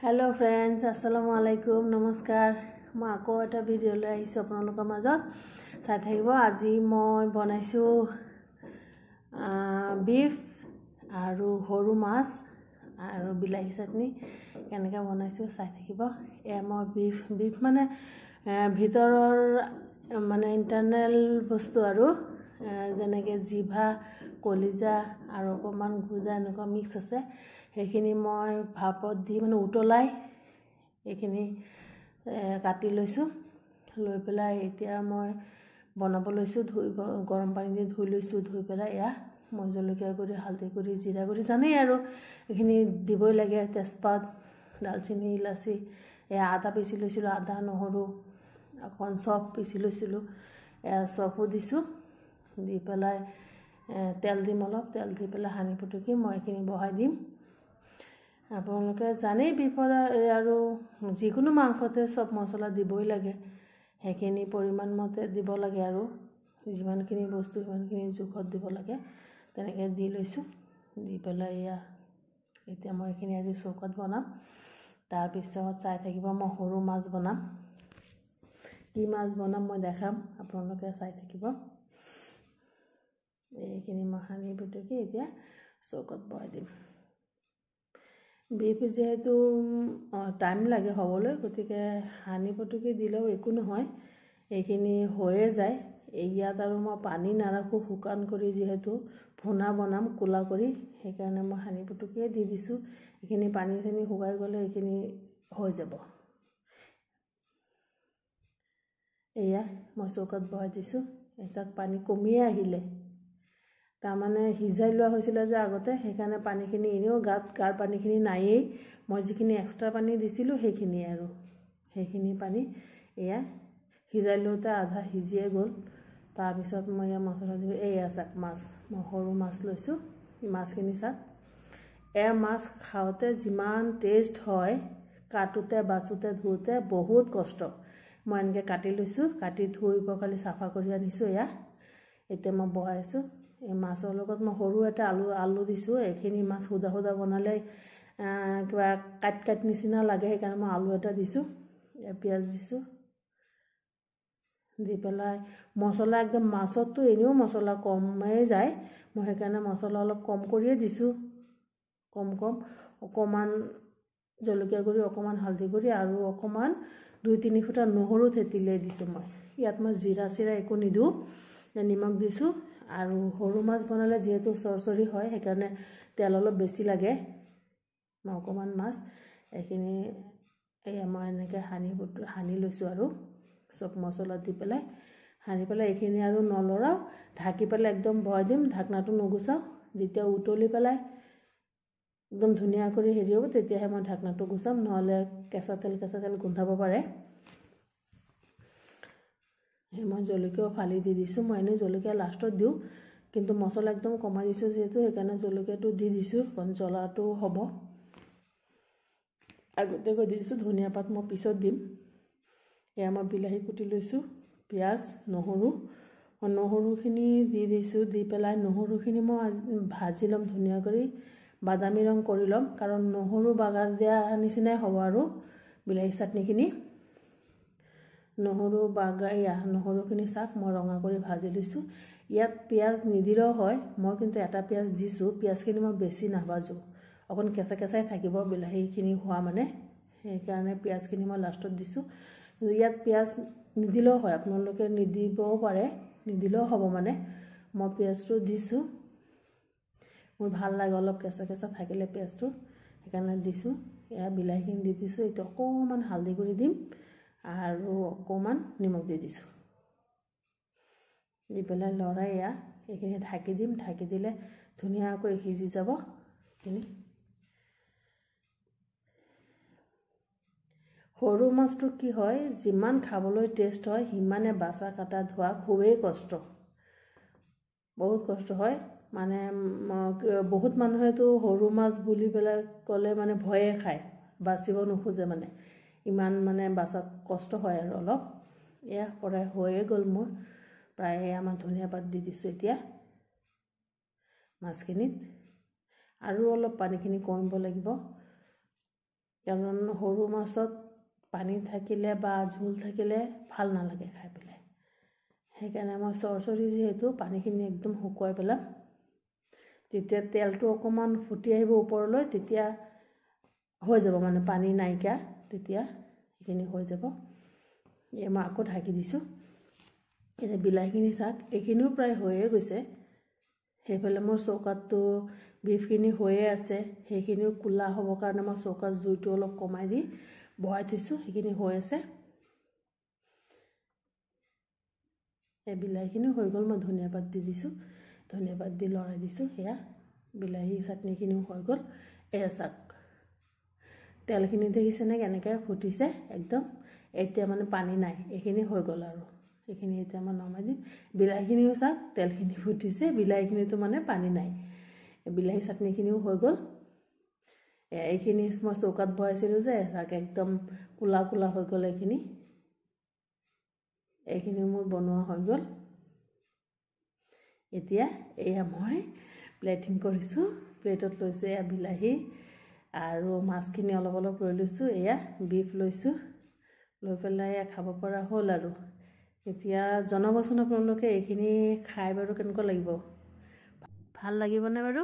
Hello friends अस्सलामु आलैकुम नमस्कार मैं आको एटा भिडिओ লৈ আহিছো আপোনালোকৰ মাজত চাই থাকিব আজি মই বনাইছো বিফ আৰু হৰু মাছ আৰু বিলাহী চাটনি কেনেকৈ বনাইছো চাই থাকিব এ মই বিফ মানে ভিতৰৰ মানে ইন্টাৰনেল বস্তু আৰু যেনেকৈ জিভা কলিজা আৰু অকমান গুজা এনেকুৱা মিক্স আছে সেইখিনি মই ভাপত দি মানে উতলাই এইখিনি কাটি লৈছো লৈ পেলাই এতিয়া মই বনাব লৈছো ধুই গৰম পানী দি ধুই লৈছো ধুই পেলাই ইয়া মই জলকীয়া গুৰি হালধি গুৰি জিৰা গুৰি জানেই আৰু এইখিনি দিবই লাগে তেজপাত দালচিনি ইলাচি এয়া আদা পিছি লৈছিলো আদা নহৰু অকণ চফ পিছি লৈছিলো এয়া চফো দিছো দি পেলাই তেল দিম অলপ তেল দি পেলাই হানি পুটুকি মই এইখিনি বহাই দিম আপোনালোকে জানেই বিফৰ আৰু যিকোনো মাংসতে সব মছলা দিবই লাগে হেখিনি পৰিমাণ মতে দিব লাগে আৰু যিমানখিনি বস্তু সিমানখিনি জোখত দিব লাগে তেনেকৈ দি লৈছো দি পেলাই এতিয়া মই এইখিনি আজি চৌকাত বনাম তাৰ পিছত চাই থাকিব মই হৰু মাছ বনাম কি মাছ বনাম মই দেখাম আপোনালোকে চাই থাকিব এইখিনি মই হানি পুটুকি এতিয়া চৌকাত বহাই দিম বিফ যেহেতু টাইম লাগে হবলৈ গতিকে হানি পুটুকি দিলেও একো নহয় এইখিনি হৈয়ে যায় ইয়াত আৰু মই পানী নাৰাখো শুকান কৰি যেহেতু ভুনা বনাম কুলা কৰি সেইকাৰণে মই হানি পুটুকিয়ে দি দিছো এইখিনি পানী চেনি শুকাই গলে এইখিনি হৈ যাব এয়া মই চৌকাত বহাই দিছো এসাক পানী কমিয়ে আহিলে তামানে হিজাই লোৱা হৈছিল যে আগতে সেইকাৰণে পানীখিনি এনেও গাৰ পানীখিনি নাইয়েই মই যিখিনি এক্সট্ৰা পানী দিছিলো সেইখিনি আৰু সেইখিনি পানী এয়া হিজাই লওঁতে আধা হিজিয়ে গ'ল তাৰ পিছত মই মছলা দি এয়া চাক মাছ মই হৰু মাছ লৈছো মাছখিনি চাক মাছ খাওঁতে যিমান টেষ্ট হয় কাটোতে বাছুতে ধুতে বহুত কষ্ট মই এনেকৈ কাটি লৈছো কাটি ধুই পখালি সাফা কৰি আনিছো এয়া এতিয়া মই বহাইছো এই মাছৰ লগত মই হৰু এটা আলু দিছো এইখিনি মাছ হুদা বনালে কিবা কাট নিচিনা লাগে সেইকাৰণে মই আলু এটা দিছো পিয়াজ দিছো দি পেলাই মছলা একদম মাছতো এনেও মছলা কমই যায় মই সেইকাৰণে মছলা অলপ কম কৰিয়ে দিছো কম অকমান জলকীয়া গুৰি অকমান হালধি গুৰি আৰু অকমান 2-3 ফুটা নহৰু থেতিলে দিছো মই ইয়াত মই জিৰা চিৰা একো নিদু নিমখ দিছো আৰু হৰু মাছ বনালে যেহেতু সৰসৰি হয় সেইকাৰণে তেল অলপ বেছি লাগে মই অকমান মাছ এইখিনি মই এনেকৈ হানি লৈছো আৰু সব মছলা দি পেলাই হানি পেলাই এইখিনি আৰু নলৰাও ঢাকি পেলাই একদম বহাই দিম ঢাকনাটো নগুচাও যেতিয়া উতলি পেলাই একদম ধুনিয়া কৰি হেৰি হ'ব তেতিয়াহে মই ঢাকনাটো গুচাম নহলে কেঁচা তেল গোন্ধাব পাৰে মই জলকীয়া ফালি দি দিছো মই এনে জলকীয়া লাষ্টত দিও কিন্তু মছলা একদম কমাই দিছো যেহেতু সেইকাৰণে জলকীয়াটো দি দিছো কোন জ্বলাটো হ'ব আগতে গৈ দিছো ধনিয়া পাত মই পিছত দিম এয়া মই বিলাহী কুটি লৈছো পিয়াজ নহৰুখিনি দি দিছো দি পেলাই নহৰুখিনি মই ভাজি লম ধুনিয়া কৰি বাদামী ৰং কৰি লম কাৰণ নহৰু বাগাৰ দিয়া নিচিনাই হ'ব আৰু বিলাহী চাটনিখিনি নহৰু বাগাইয়া নহৰুখিনি চাক মই ৰঙা কৰি ভাজি লৈছো ইয়াত পিয়াজ নিদিলেও হয় মই কিন্তু এটা পিয়াজ দিছো পিয়াজখিনি মই বেছি নাভাজো অকন কেঁচাই থাকিব বিলাহীখিনি হোৱা মানে সেইকাৰণে পিয়াজখিনি মই লাষ্টত দিছো ইয়াত পিয়াজ নিদিলেও হয় আপোনালোকে নিদিবও পাৰে নিদিলেও হ'ব মানে মই পিয়াজটো দিছো মোৰ ভাল লাগে অলপ কেঁচা থাকিলে পিয়াজটো সেইকাৰণে দিছো এয়া বিলাহীখিনি দি দিছো এটা অকমান হালধি গুৰি দিম আৰু অকমান নিমখ দি দিছো দি পেলাই লৰাই এইখিনি ঢাকি দিম ঢাকি দিলে ধুনিয়াকৈ সিজি যাব এনে হৰু মাছটো কি হয় যিমান খাবলৈ টেষ্ট হয় হিমানে বাছা কাটা ধোৱা খুবেই কষ্ট বহুত কষ্ট হয় মানে বহুত মানুহেতো হৰু মাছ বুলি পেলাই কলে মানে ভয়ে খায় বাছিব নোখোজে মানে ইমান মানে বাছাত কষ্ট হয় আৰু অলপ এয়া পৰাই হৈয়ে গ'ল মোৰ প্ৰায় আমাৰ ধনিয়া পাত দি দিছো এতিয়া মাছখিনিত আৰু অলপ পানীখিনি কমিব লাগিব কাৰণ সৰু মাছত পানী থাকিলে বা ঝোল থাকিলে ভাল নালাগে খাই পেলাই। সেইকাৰণে মই চৰচৰি যিহেতু পানীখিনি একদম শুকুৱাই পেলাম। যেতিয়া তেলটো অকণমান ফুটি আহিব ওপৰলৈ তেতিয়া হৈ যাব, মানে পানী নাইকিয়া, তেতিয়া এইখিনি হৈ যাব। মই আকৌ ঢাকি দিছোঁ। এতিয়া বিলাহীখিনি চাওক, এইখিনিও প্ৰায় হৈয়ে গৈছে। সেইফালে মোৰ চৌকাতটো বিফখিনি হৈয়ে আছে, সেইখিনিও কোলা হ'বৰ কাৰণে মই চৌকাত জুইটো অলপ কমাই দি বহাই থৈছোঁ, সেইখিনি হৈ আছে। এই বিলাহীখিনিও হৈ গ'ল, মই ধনিয়া পাত দি দিছোঁ, ধনিয়া পাত দি লৰাই দিছোঁ। সেয়া বিলাহী চাটনিখিনিও হৈ গ'ল। এয়া চাওক, তেলখিনি দেখিছেনে কেনেকৈ ফুটিছে একদম। এতিয়া মানে পানী নাই, এইখিনি হৈ গ'ল আৰু এইখিনি এতিয়া মই নমাই দিম। বিলাহীখিনিও চাওক, তেলখিনি ফুটিছে, বিলাহীখিনিতো মানে পানী নাই। বিলাহী চাটনিখিনিও হৈ গ'ল। এইখিনি মই চৌকাত বহাইছিলোঁ যে, চাওক একদম কোলা কোলা হৈ গ'ল এইখিনি। এইখিনিও মোৰ বনোৱা হৈ গ'ল। এতিয়া এয়া মই প্লেটিং কৰিছোঁ। প্লেটত লৈছোঁ এয়া বিলাহী আৰু মাছখিনি অলপ অলপ লৈ লৈছোঁ। এয়া বিফ লৈছোঁ, লৈ পেলাই এয়া খাব পৰা হ'ল আৰু। এতিয়া জনাবচোন আপোনালোকে এইখিনি খাই বাৰু কেনেকুৱা লাগিব, ভাল লাগিবনে বাৰু?